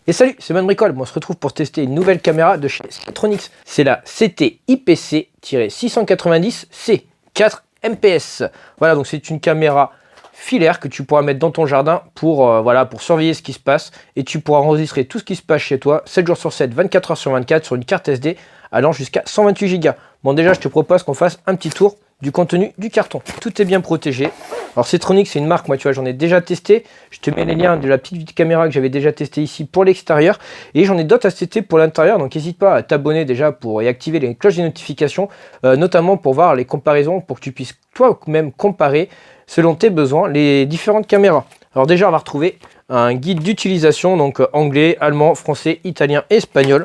Et salut, c'est Man Bricole. On se retrouve pour tester une nouvelle caméra de chez Skytronics. C'est la CT IPC-690C 4 MPS. Voilà, donc c'est une caméra filaire que tu pourras mettre dans ton jardin pour, pour surveiller ce qui se passe. Et tu pourras enregistrer tout ce qui se passe chez toi 7 jours sur 7, 24 heures sur 24 sur une carte SD allant jusqu'à 128 Go. Bon, déjà, je te propose qu'on fasse un petit tour du contenu du carton. Tout est bien protégé. Alors Skytronics, c'est une marque, moi tu vois, j'en ai déjà testé. Je te mets les liens de la petite caméra que j'avais déjà testé ici pour l'extérieur. Et j'en ai d'autres à tester pour l'intérieur. Donc n'hésite pas à t'abonner déjà pour y activer les cloches des notifications. Notamment pour voir les comparaisons, pour que tu puisses toi-même comparer selon tes besoins les différentes caméras. Alors déjà, on va retrouver un guide d'utilisation, donc anglais, allemand, français, italien et espagnol.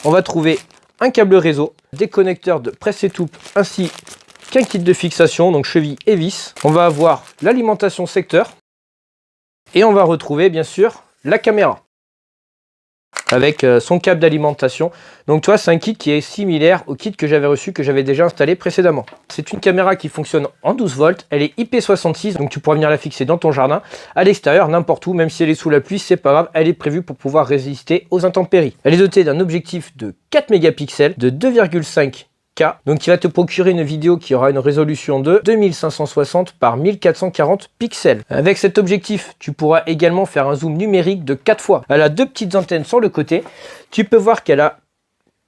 On va trouver un câble réseau, des connecteurs de presse étoupe ainsi qu'un kit de fixation, donc cheville et vis. On va avoir l'alimentation secteur et on va retrouver bien sûr la caméra avec son câble d'alimentation. Donc tu vois, c'est un kit qui est similaire au kit que j'avais reçu, que j'avais déjà installé précédemment. C'est une caméra qui fonctionne en 12 volts, elle est IP66, donc tu pourras venir la fixer dans ton jardin, à l'extérieur, n'importe où, même si elle est sous la pluie, c'est pas grave, elle est prévue pour pouvoir résister aux intempéries. Elle est dotée d'un objectif de 4 mégapixels, de 2,5 donc qui va te procurer une vidéo qui aura une résolution de 2560 par 1440 pixels. Avec cet objectif, tu pourras également faire un zoom numérique de 4 fois. Elle a deux petites antennes sur le côté. Tu peux voir qu'elle a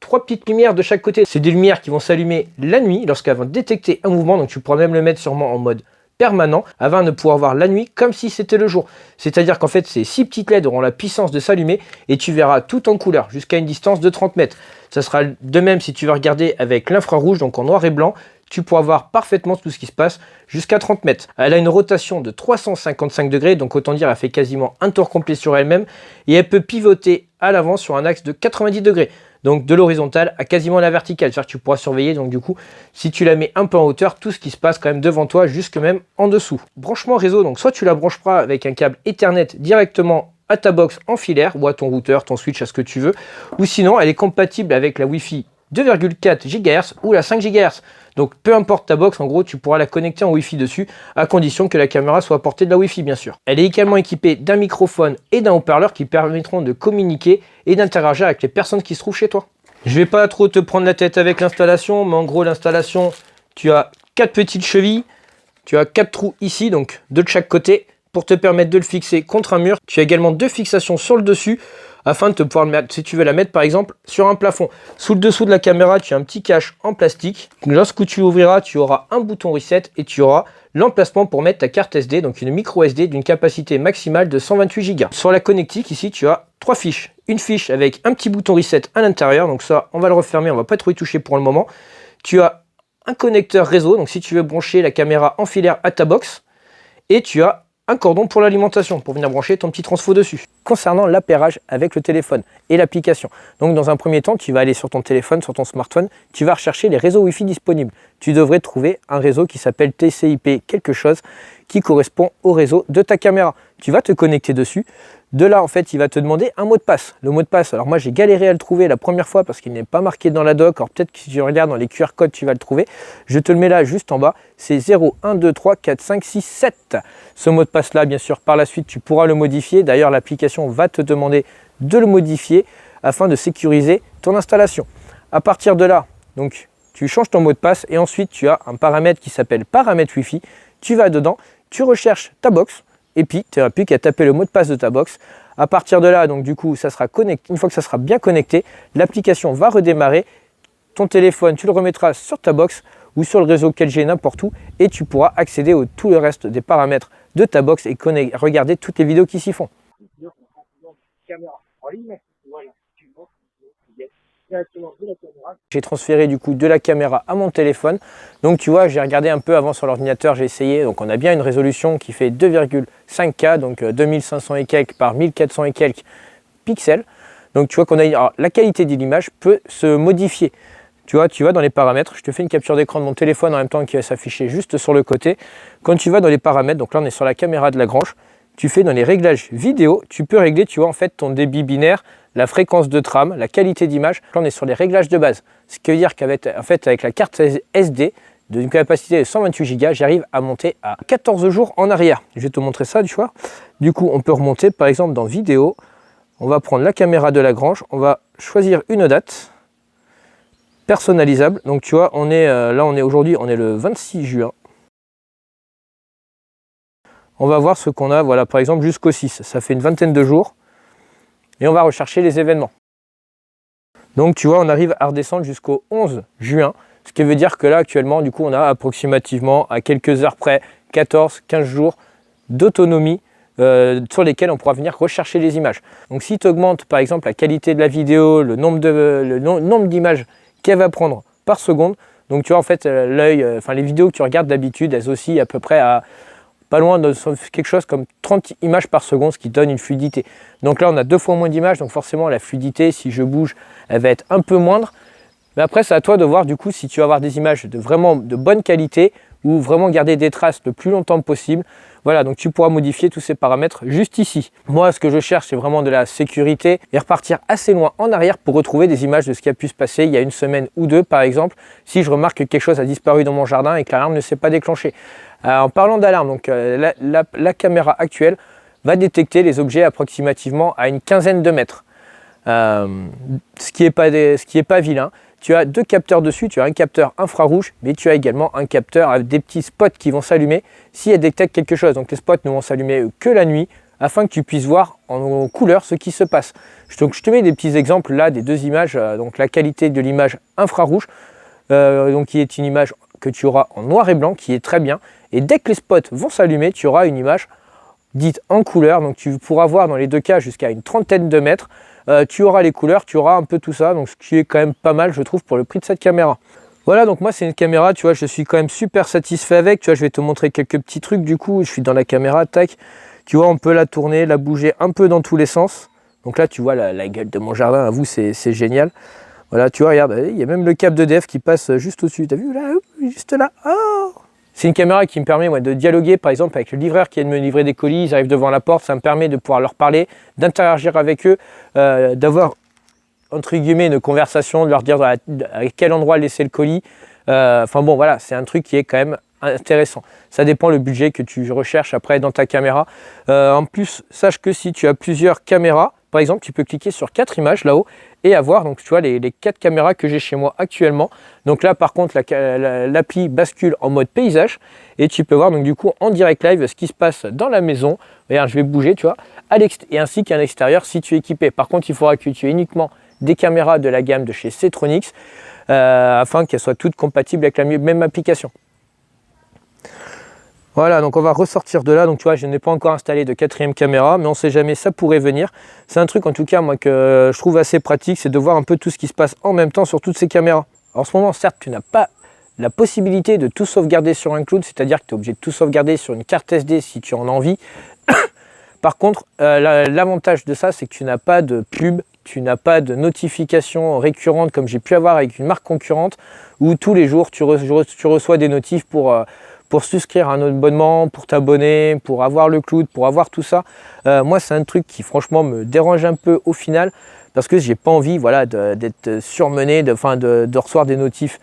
3 petites lumières de chaque côté. C'est des lumières qui vont s'allumer la nuit lorsqu'elles vont détecter un mouvement. Donc tu pourras même le mettre sûrement en mode permanent afin de pouvoir voir la nuit comme si c'était le jour. C'est-à-dire qu'en fait, ces 6 petites LED auront la puissance de s'allumer et tu verras tout en couleur jusqu'à une distance de 30 mètres. Ça sera de même si tu veux regarder avec l'infrarouge, donc en noir et blanc, tu pourras voir parfaitement tout ce qui se passe jusqu'à 30 mètres. Elle a une rotation de 355 degrés, donc autant dire elle fait quasiment un tour complet sur elle-même et elle peut pivoter à l'avant sur un axe de 90 degrés. Donc de l'horizontale à quasiment la verticale, c'est-à-dire que tu pourras surveiller, donc du coup, si tu la mets un peu en hauteur, tout ce qui se passe quand même devant toi, jusque même en dessous. Branchement réseau, donc soit tu la brancheras avec un câble Ethernet directement à ta box en filaire, ou à ton routeur, ton switch, à ce que tu veux, ou sinon elle est compatible avec la Wi-Fi 2,4 GHz ou la 5 GHz. Donc peu importe ta box, en gros tu pourras la connecter en Wi-Fi dessus, à condition que la caméra soit à portée de la Wi-Fi bien sûr. Elle est également équipée d'un microphone et d'un haut-parleur qui permettront de communiquer et d'interagir avec les personnes qui se trouvent chez toi. Je vais pas trop te prendre la tête avec l'installation, mais en gros l'installation, tu as 4 petites chevilles, tu as 4 trous ici, donc 2 de chaque côté, pour te permettre de le fixer contre un mur. Tu as également 2 fixations sur le dessus, afin de te pouvoir le mettre, si tu veux la mettre par exemple sur un plafond. Sous le dessous de la caméra, tu as un petit cache en plastique. Lorsque tu ouvriras, tu auras un bouton reset et tu auras l'emplacement pour mettre ta carte SD, donc une micro SD d'une capacité maximale de 128 Go. Sur la connectique, ici, tu as 3 fiches. Une fiche avec un petit bouton reset à l'intérieur, donc ça, on va le refermer, on va pas trop y toucher pour le moment. Tu as un connecteur réseau, donc si tu veux brancher la caméra en filaire à ta box, et tu as un cordon pour l'alimentation, pour venir brancher ton petit transfo dessus. Concernant l'appairage avec le téléphone et l'application, donc dans un premier temps, tu vas aller sur ton téléphone, sur ton smartphone, tu vas rechercher les réseaux Wi-Fi disponibles. Tu devrais trouver un réseau qui s'appelle TCP quelque chose, qui correspond au réseau de ta caméra. Tu vas te connecter dessus. De là, en fait, il va te demander un mot de passe. Le mot de passe, alors moi, j'ai galéré à le trouver la première fois parce qu'il n'est pas marqué dans la doc. Alors peut-être que si tu regardes dans les QR codes, tu vas le trouver. Je te le mets là, juste en bas. C'est 0, 1, 2, 3, 4, 5, 6, 7. Ce mot de passe-là, bien sûr, par la suite, tu pourras le modifier. D'ailleurs, l'application va te demander de le modifier afin de sécuriser ton installation. À partir de là, donc, tu changes ton mot de passe et ensuite, tu as un paramètre qui s'appelle paramètre Wi-Fi. Tu vas dedans, tu recherches ta box. Et puis, tu n'auras plus qu'à taper le mot de passe de ta box. À partir de là, donc du coup, ça sera connecté. Une fois que ça sera bien connecté, l'application va redémarrer. Ton téléphone, tu le remettras sur ta box ou sur le réseau 4G n'importe où. Et tu pourras accéder à tout le reste des paramètres de ta box et regarder toutes les vidéos qui s'y font. J'ai transféré du coup de la caméra à mon téléphone. Donc tu vois, j'ai regardé un peu avant sur l'ordinateur, j'ai essayé. Donc on a bien une résolution qui fait 2,5K, donc 2500 et quelques par 1400 et quelques pixels. Donc tu vois qu'on a la qualité de l'image peut se modifier. Tu vois, tu vas dans les paramètres, je te fais une capture d'écran de mon téléphone en même temps qui va s'afficher juste sur le côté. Quand tu vas dans les paramètres, donc là on est sur la caméra de Lagrange, tu fais dans les réglages vidéo, tu peux régler, tu vois, en fait ton débit binaire, la fréquence de trame, la qualité d'image. Là on est sur les réglages de base. Ce qui veut dire qu'avec avec la carte SD d'une capacité de 128 Go, j'arrive à monter à 14 jours en arrière. Je vais te montrer ça, tu vois. Du coup, on peut remonter par exemple dans vidéo. On va prendre la caméra de Lagrange, on va choisir une date personnalisable. Donc tu vois, on est là, on est aujourd'hui, on est le 26 juin. On va voir ce qu'on a, voilà, par exemple jusqu'au 6. Ça fait une vingtaine de jours. Et on va rechercher les événements. Donc tu vois, on arrive à redescendre jusqu'au 11 juin. Ce qui veut dire que là, actuellement, du coup, on a approximativement, à quelques heures près, 14-15 jours d'autonomie sur lesquels on pourra venir rechercher les images. Donc si tu augmentes par exemple la qualité de la vidéo, le nombre d'images qu'elle va prendre par seconde, donc tu vois en fait l'œil, les vidéos que tu regardes d'habitude, elles oscillent à peu près à pas loin de quelque chose comme 30 images par seconde, ce qui donne une fluidité. Donc là on a 2 fois moins d'images, donc forcément la fluidité, si je bouge, elle va être un peu moindre. Mais après c'est à toi de voir du coup si tu vas avoir des images de vraiment de bonne qualité ou vraiment garder des traces le plus longtemps possible. Voilà, donc tu pourras modifier tous ces paramètres juste ici. Moi, ce que je cherche, c'est vraiment de la sécurité et repartir assez loin en arrière pour retrouver des images de ce qui a pu se passer il y a une semaine ou deux, par exemple, si je remarque que quelque chose a disparu dans mon jardin et que l'alarme ne s'est pas déclenchée. En parlant d'alarme, donc la caméra actuelle va détecter les objets approximativement à une quinzaine de mètres, ce qui est pas vilain. Tu as 2 capteurs dessus, tu as un capteur infrarouge, mais tu as également un capteur avec des petits spots qui vont s'allumer si elle détecte quelque chose. Donc les spots ne vont s'allumer que la nuit afin que tu puisses voir en couleur ce qui se passe. Donc je te mets des petits exemples là des 2 images. Donc la qualité de l'image infrarouge, donc qui est une image que tu auras en noir et blanc, qui est très bien. Et dès que les spots vont s'allumer, tu auras une image dite en couleur. Donc tu pourras voir dans les 2 cas jusqu'à une trentaine de mètres. Tu auras les couleurs, tu auras un peu tout ça, donc ce qui est quand même pas mal je trouve pour le prix de cette caméra. Voilà, donc moi c'est une caméra, tu vois, je suis quand même super satisfait avec, tu vois, je vais te montrer quelques petits trucs du coup, je suis dans la caméra, tac, tu vois, on peut la tourner, la bouger un peu dans tous les sens. Donc là tu vois la gueule de mon jardin, à vous c'est génial. Voilà, tu vois, regarde, il y a même le câble d'EDF qui passe juste au-dessus, t'as vu là, juste là, oh. C'est une caméra qui me permet de dialoguer par exemple avec le livreur qui vient de me livrer des colis, ils arrivent devant la porte, ça me permet de pouvoir leur parler, d'interagir avec eux, d'avoir entre guillemets une conversation, de leur dire à quel endroit laisser le colis. Enfin bon voilà, c'est un truc qui est quand même intéressant. Ça dépend le budget que tu recherches après dans ta caméra. En plus, sache que si tu as plusieurs caméras, par exemple, tu peux cliquer sur 4 images là-haut et avoir donc tu vois les 4 caméras que j'ai chez moi actuellement. Donc là par contre l'appli bascule en mode paysage et tu peux voir donc du coup en direct live ce qui se passe dans la maison. Regarde, je vais bouger, tu vois, et ainsi qu'à l'extérieur si tu es équipé. Par contre, il faudra que tu aies uniquement des caméras de la gamme de chez Setronics afin qu'elles soient toutes compatibles avec la même application. Voilà, donc on va ressortir de là. Donc tu vois, je n'ai pas encore installé de 4e caméra, mais on ne sait jamais, ça pourrait venir. C'est un truc en tout cas moi que je trouve assez pratique, c'est de voir un peu tout ce qui se passe en même temps sur toutes ces caméras. En ce moment, certes, tu n'as pas la possibilité de tout sauvegarder sur un cloud, c'est-à-dire que tu es obligé de tout sauvegarder sur une carte SD si tu en as envie. Par contre, l'avantage de ça, c'est que tu n'as pas de pub, tu n'as pas de notifications récurrentes comme j'ai pu avoir avec une marque concurrente où tous les jours tu reçois des notifs pour souscrire à un abonnement, pour t'abonner, pour avoir le cloud, pour avoir tout ça. Moi, c'est un truc qui franchement me dérange un peu au final parce que j'ai pas envie voilà, d'être surmené, de recevoir des notifs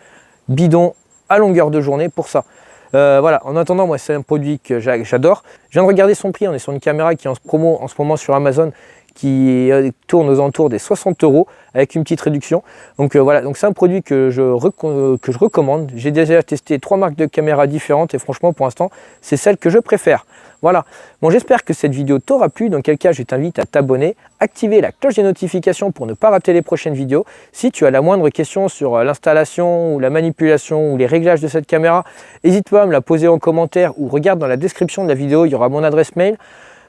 bidons à longueur de journée pour ça. Voilà, en attendant, moi, c'est un produit que j'adore. Je viens de regarder son prix, on est sur une caméra qui est en promo en ce moment sur Amazon qui tourne aux alentours des 60 € avec une petite réduction. Donc voilà, donc c'est un produit que je recommande. J'ai déjà testé 3 marques de caméras différentes et franchement pour l'instant c'est celle que je préfère. Voilà, bon j'espère que cette vidéo t'aura plu, dans quel cas je t'invite à t'abonner, activer la cloche des notifications pour ne pas rater les prochaines vidéos. Si tu as la moindre question sur l'installation ou la manipulation ou les réglages de cette caméra, n'hésite pas à me la poser en commentaire ou regarde dans la description de la vidéo, il y aura mon adresse mail.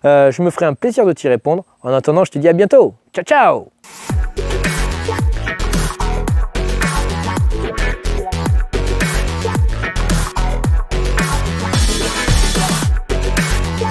Je me ferai un plaisir de t'y répondre. En attendant, je te dis à bientôt. Ciao, ciao!